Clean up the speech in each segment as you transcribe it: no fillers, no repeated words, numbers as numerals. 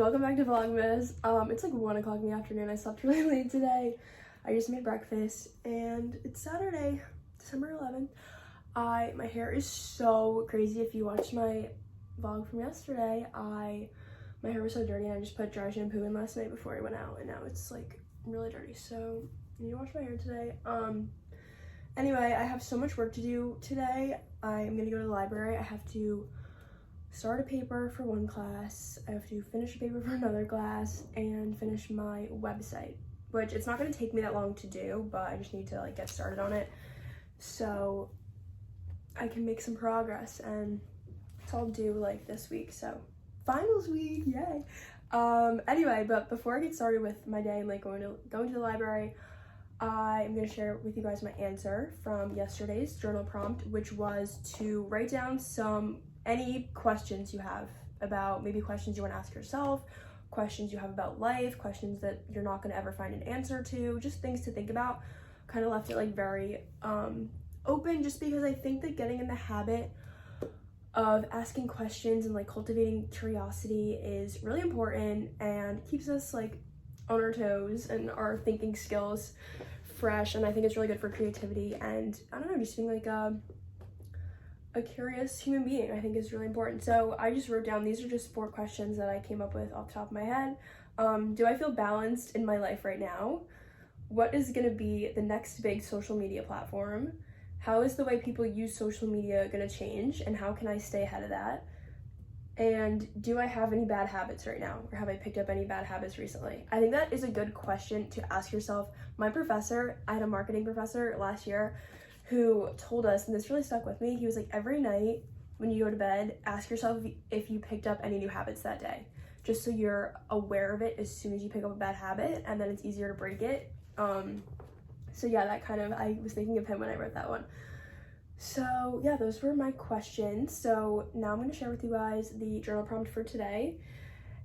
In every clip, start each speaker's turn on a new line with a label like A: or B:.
A: welcome back to Vlogmas. It's like 1 o'clock in the afternoon. I slept really late today. I just made breakfast and it's Saturday, December 11th. My hair is so crazy. If you watched my vlog from yesterday, my hair was so dirty and I just put dry shampoo in last night before I went out, and now it's like really dirty, so I need to wash my hair today. Anyway, I have so much work to do today. I'm gonna go to the library. I have to start a paper for one class, I have to finish a paper for another class, and finish my website, which it's not going to take me that long to do, but I just need to like get started on it so I can make some progress, and it's all due like this week, so finals week, yay. Anyway, but before I get started with my day and like going to the library, I'm going to share with you guys my answer from yesterday's journal prompt, which was to write down any questions you have about, maybe questions you want to ask yourself, questions you have about life, questions that you're not going to ever find an answer to, just things to think about. Kind of left it like very open, just because I think that getting in the habit of asking questions and like cultivating curiosity is really important and keeps us like on our toes and our thinking skills fresh, and I think it's really good for creativity and I don't know, just being like a curious human being, I think is really important. So I just wrote down, these are just 4 questions that I came up with off the top of my head. Do I feel balanced in my life right now? What is going to be the next big social media platform? How is the way people use social media going to change, and how can I stay ahead of that? And do I have any bad habits right now, or have I picked up any bad habits recently? I think that is a good question to ask yourself. My professor, I had a marketing professor last year who told us, and this really stuck with me, he was like, every night when you go to bed, ask yourself if you picked up any new habits that day, just so you're aware of it as soon as you pick up a bad habit, and then it's easier to break it. So yeah, that kind of, I was thinking of him when I wrote that one. So yeah, those were my questions. So now I'm going to share with you guys the journal prompt for today.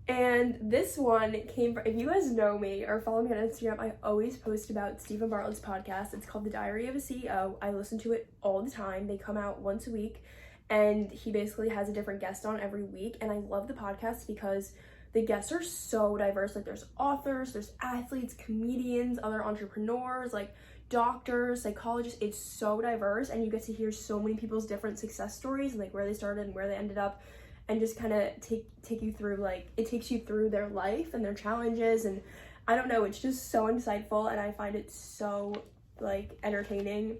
A: And this one came from, if you guys know me or follow me on Instagram, I always post about Steven Bartlett's podcast. It's called The Diary of a CEO. I listen to it all the time. They come out once a week, and he basically has a different guest on every week. And I love the podcast because the guests are so diverse. Like there's authors, there's athletes, comedians, other entrepreneurs, like doctors, psychologists. It's so diverse, and you get to hear so many people's different success stories and like where they started and where they ended up, and just kind of take you through, like, it takes you through their life and their challenges, and I don't know, it's just so insightful, and I find it so like entertaining,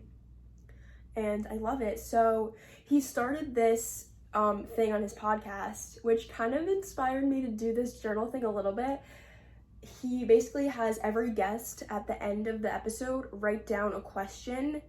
A: and I love it. So he started this thing on his podcast, which kind of inspired me to do this journal thing a little bit. He basically has every guest at the end of the episode write down a question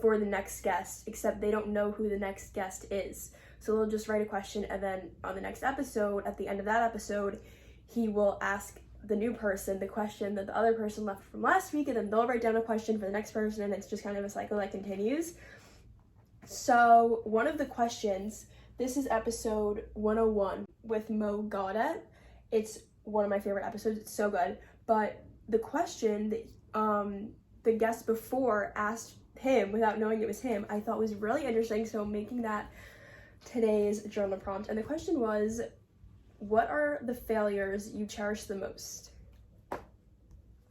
A: for the next guest, except they don't know who the next guest is. So they'll just write a question, and then on the next episode, at the end of that episode, he will ask the new person the question that the other person left from last week, and then they'll write down a question for the next person, and it's just kind of a cycle that continues. So one of the questions, this is episode 101 with Mo Gaudet. It's one of my favorite episodes, it's so good. But the question that the guest before asked him without knowing it was him, I thought was really interesting, so I'm making that today's journal prompt. And the question was, what are the failures you cherish the most?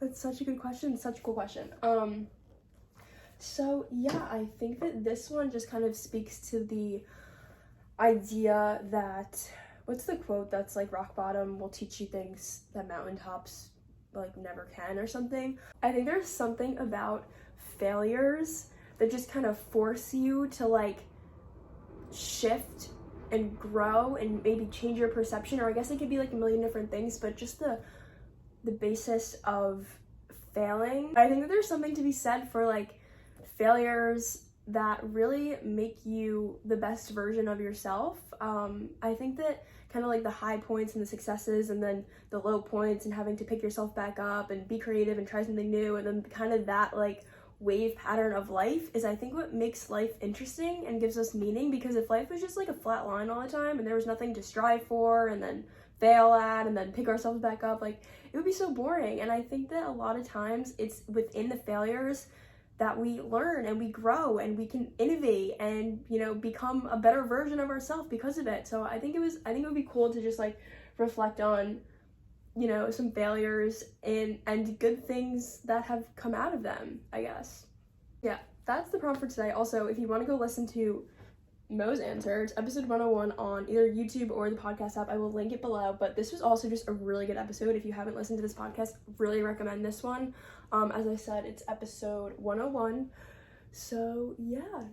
A: That's such a good question, such a cool question. So yeah, I think that this one just kind of speaks to the idea that, what's the quote that's like, rock bottom will teach you things that mountaintops like never can, or something. I think there's something about failures that just kind of force you to like shift and grow and maybe change your perception, or I guess it could be like a million different things, but just the basis of failing. I think that there's something to be said for like failures that really make you the best version of yourself. I think that kind of like the high points and the successes, and then the low points and having to pick yourself back up and be creative and try something new, and then kind of that like wave pattern of life is, I think, what makes life interesting and gives us meaning. Because if life was just like a flat line all the time and there was nothing to strive for and then fail at and then pick ourselves back up, like it would be so boring. And I think that a lot of times it's within the failures that we learn and we grow and we can innovate and, you know, become a better version of ourselves because of it. So I think it would be cool to just like reflect on you know, some failures and good things that have come out of them, I guess. Yeah, that's the prompt for today. Also, if you want to go listen to Mo's answer, it's episode 101 on either YouTube or the podcast app. I will link it below, but this was also just a really good episode. If you haven't listened to this podcast, really recommend this one. As I said, it's episode 101. So yeah.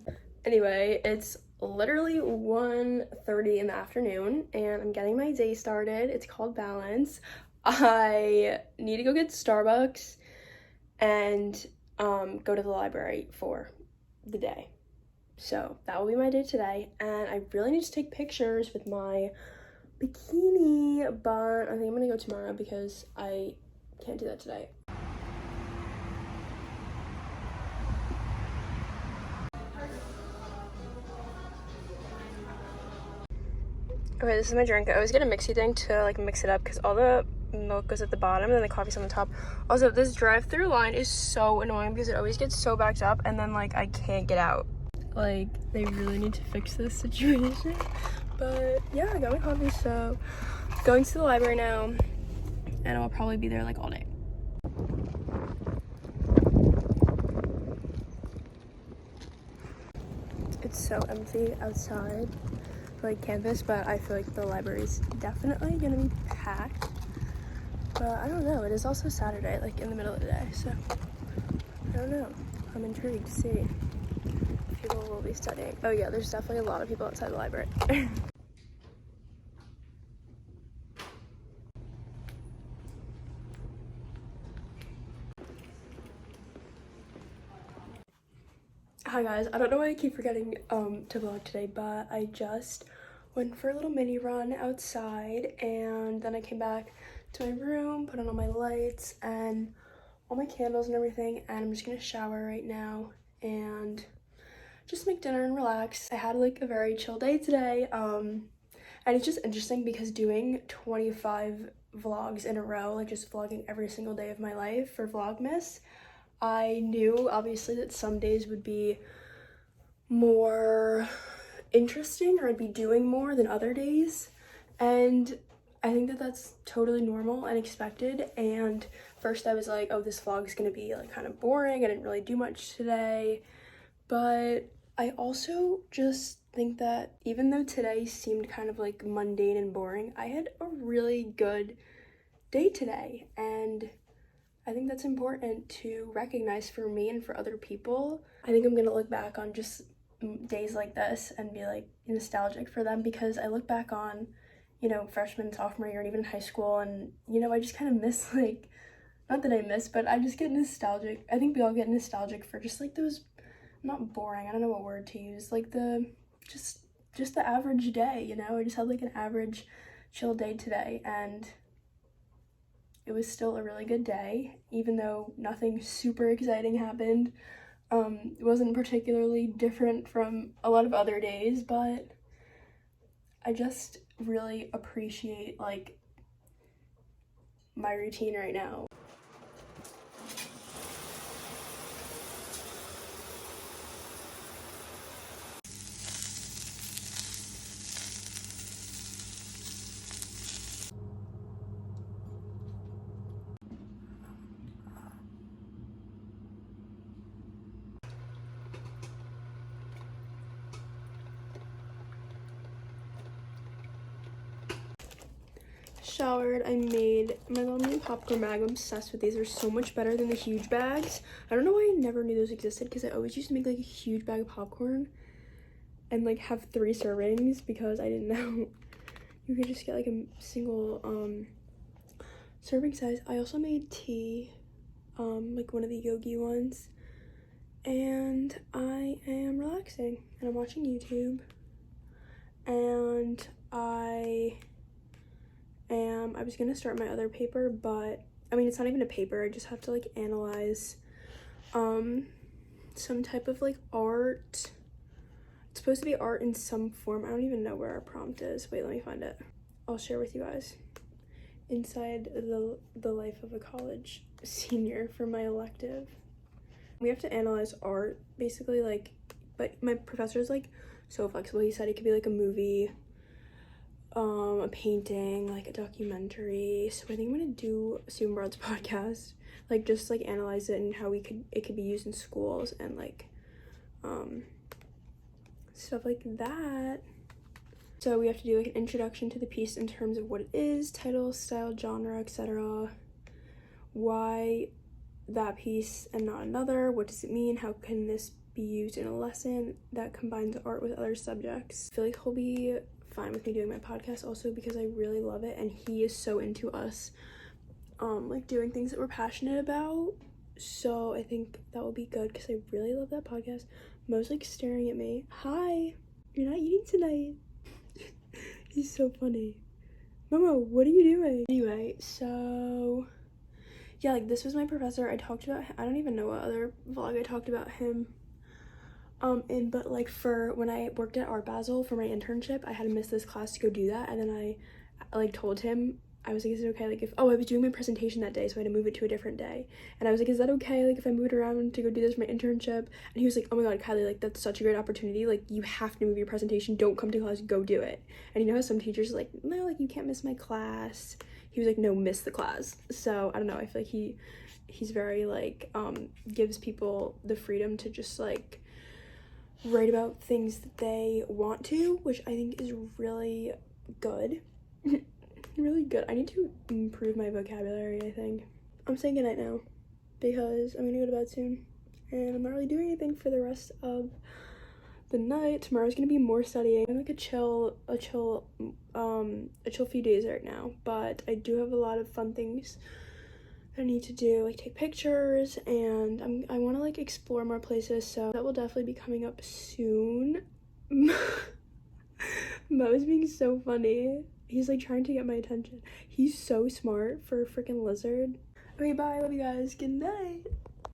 A: Anyway, it's literally 1:30 in the afternoon and I'm getting my day started. It's called Balance. I need to go get Starbucks and go to the library for the day. So that will be my day today, and I really need to take pictures with my bikini, but I think I'm gonna go tomorrow because I can't do that today. Okay, this is my drink. I always get a mixy thing to like mix it up because all the milk goes at the bottom and then the coffee's on the top. Also, this drive-through line is so annoying because it always gets so backed up and then like I can't get out. Like, they really need to fix this situation. But yeah, I got my coffee, so going to the library now, and I'll probably be there like all day. It's so empty outside, like campus, but I feel like the library is definitely gonna be packed. But I don't know, it is also Saturday, like in the middle of the day, so I don't know. I'm intrigued to see. People will be studying. Oh yeah, there's definitely a lot of people outside the library. Hi guys, I don't know why I keep forgetting to vlog today, but I just went for a little mini run outside and then I came back to my room, put on all my lights and all my candles and everything, and I'm just gonna shower right now and just make dinner and relax. I had like a very chill day today, and it's just interesting because doing 25 vlogs in a row, like just vlogging every single day of my life for VLOGMAS, I knew obviously that some days would be more interesting or I'd be doing more than other days, and I think that that's totally normal and expected. And first I was like, oh, this vlog is gonna be like kind of boring, I didn't really do much today. But I also just think that even though today seemed kind of like mundane and boring, I had a really good day today, and I think that's important to recognize for me and for other people. I think I'm gonna look back on just days like this and be like nostalgic for them, because I look back on, you know, freshman, sophomore year, and even high school, and you know, I just kind of miss, like, not that I miss, but I just get nostalgic. I think we all get nostalgic for just like those, not boring, I don't know what word to use, like the just the average day, you know. I just had like an average chill day today and it was still a really good day, even though nothing super exciting happened. It wasn't particularly different from a lot of other days, but I just really appreciate like my routine right now. Showered, I made my little mini popcorn bag. I'm obsessed with these. They're so much better than the huge bags. I don't know why I never knew those existed, because I always used to make like a huge bag of popcorn and like have 3 servings, because I didn't know you could just get like a single serving size. I also made tea, like one of the yogi ones, and I am relaxing and I'm watching YouTube, and I was gonna start my other paper, but I mean, it's not even a paper. I just have to like analyze some type of like art. It's supposed to be art in some form. I don't even know where our prompt is. Wait, let me find it. I'll share with you guys. Inside the life of a college senior for my elective. We have to analyze art, basically, like, but my professor's like so flexible. He said it could be like a movie, a painting, like a documentary. So I think I'm gonna do Steven Bartlett's podcast, like just like analyze it and how it could be used in schools and like stuff like that. So we have to do like an introduction to the piece in terms of what it is, title, style, genre, etc. Why that piece and not another? What does it mean? How can this be used in a lesson that combines art with other subjects? I feel like he'll be fine with me doing my podcast also because I really love it and he is so into us like doing things that we're passionate about. So I think that will be good because I really love that podcast. Mo's like staring at me. Hi, you're not eating tonight. He's so funny. Momo, what are you doing? Anyway, so yeah, like this was my professor. I talked about him. I don't even know what other vlog I talked about him but like for when I worked at Art Basel for my internship, I had to miss this class to go do that, and then I like told him, I was like, is it okay, like if I was doing my presentation that day, so I had to move it to a different day, and I was like, is that okay, like if I moved around to go do this for my internship? And he was like, oh my god, Kylie, like that's such a great opportunity, like you have to move your presentation, don't come to class, go do it. And you know how some teachers are like, no, like you can't miss my class. He was like, no, miss the class. So I don't know, I feel like he's very like gives people the freedom to just like write about things that they want to, which I think is really good. Really good. I need to improve my vocabulary, I think. I'm saying goodnight now because I'm gonna go to bed soon and I'm not really doing anything for the rest of the night. Tomorrow's gonna be more studying. I'm like a chill few days right now, but I do have a lot of fun things I need to do, like take pictures, and I want to like explore more places, so that will definitely be coming up soon. Mo is being so funny. He's like trying to get my attention. He's so smart for a freaking lizard. Okay, bye, love you guys, good night.